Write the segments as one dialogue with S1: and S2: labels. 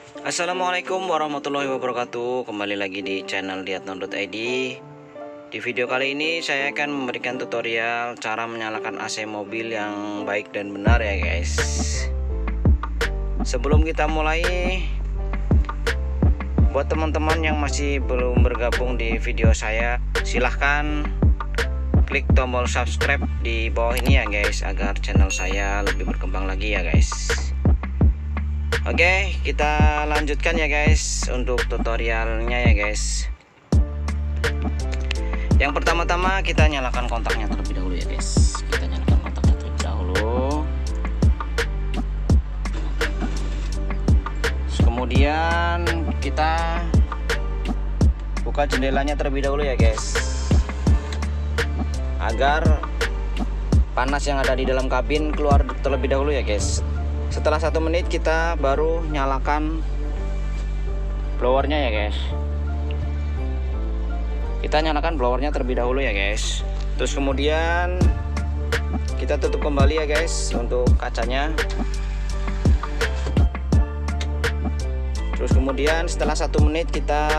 S1: Assalamualaikum warahmatullahi wabarakatuh. Kembali lagi di channel Diatno.id. Di video kali ini saya akan memberikan tutorial cara menyalakan AC mobil yang baik dan benar ya guys. Sebelum kita mulai, buat teman-teman yang masih belum bergabung di video saya, silahkan klik tombol subscribe di bawah ini ya guys, agar channel saya lebih berkembang lagi ya guys. Oke, kita lanjutkan ya guys untuk tutorialnya ya guys. Yang pertama-tama kita nyalakan kontaknya terlebih dahulu ya guys. Kita nyalakan kontaknya terlebih dahulu. Kemudian kita buka jendelanya terlebih dahulu ya guys, agar panas yang ada di dalam kabin keluar terlebih dahulu ya guys. Setelah 1 menit kita baru nyalakan blowernya ya guys. Kita nyalakan blowernya terlebih dahulu ya guys. Terus kemudian kita tutup kembali ya guys untuk kacanya. Terus kemudian setelah 1 menit kita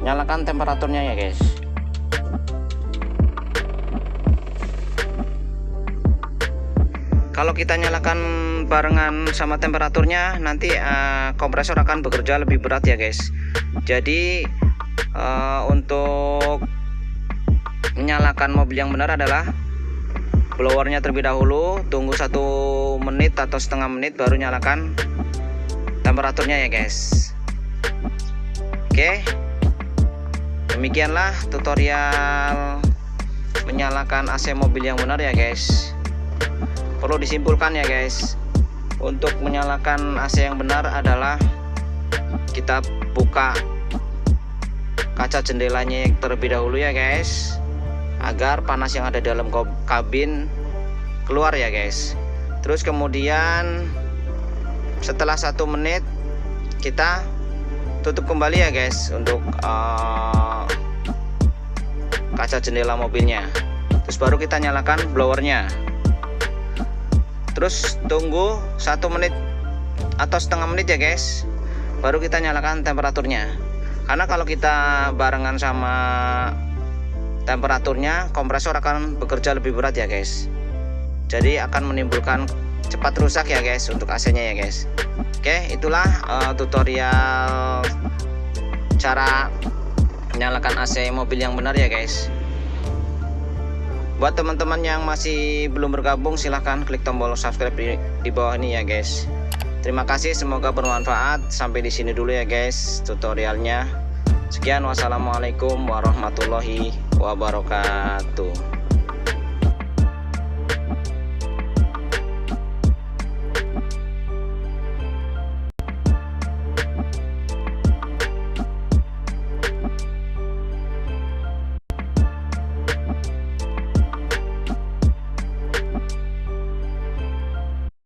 S1: nyalakan temperaturnya ya guys. Kalau kita nyalakan barengan sama temperaturnya, nanti kompresor akan bekerja lebih berat ya guys. Jadi untuk menyalakan mobil yang benar adalah blowernya terlebih dahulu, tunggu 1 menit atau setengah menit baru nyalakan temperaturnya ya guys. Oke, demikianlah tutorial menyalakan AC mobil yang benar ya guys. Perlu disimpulkan ya guys, untuk menyalakan AC yang benar adalah kita buka kaca jendelanya terlebih dahulu ya guys, agar panas yang ada dalam kabin keluar ya guys. Terus kemudian setelah 1 menit kita tutup kembali ya guys untuk kaca jendela mobilnya. Terus baru kita nyalakan blowernya. Terus tunggu 1 menit atau setengah menit ya guys, baru kita nyalakan temperaturnya. Karena kalau kita barengan sama temperaturnya, kompresor akan bekerja lebih berat ya guys. Jadi akan menimbulkan cepat rusak ya guys untuk AC-nya ya guys. Oke, itulah tutorial cara menyalakan AC mobil yang benar ya guys. Buat teman-teman yang masih belum bergabung, silahkan klik tombol subscribe di bawah ini ya guys. Terima kasih, semoga bermanfaat. Sampai di sini dulu ya guys tutorialnya. Sekian, wassalamualaikum warahmatullahi wabarakatuh.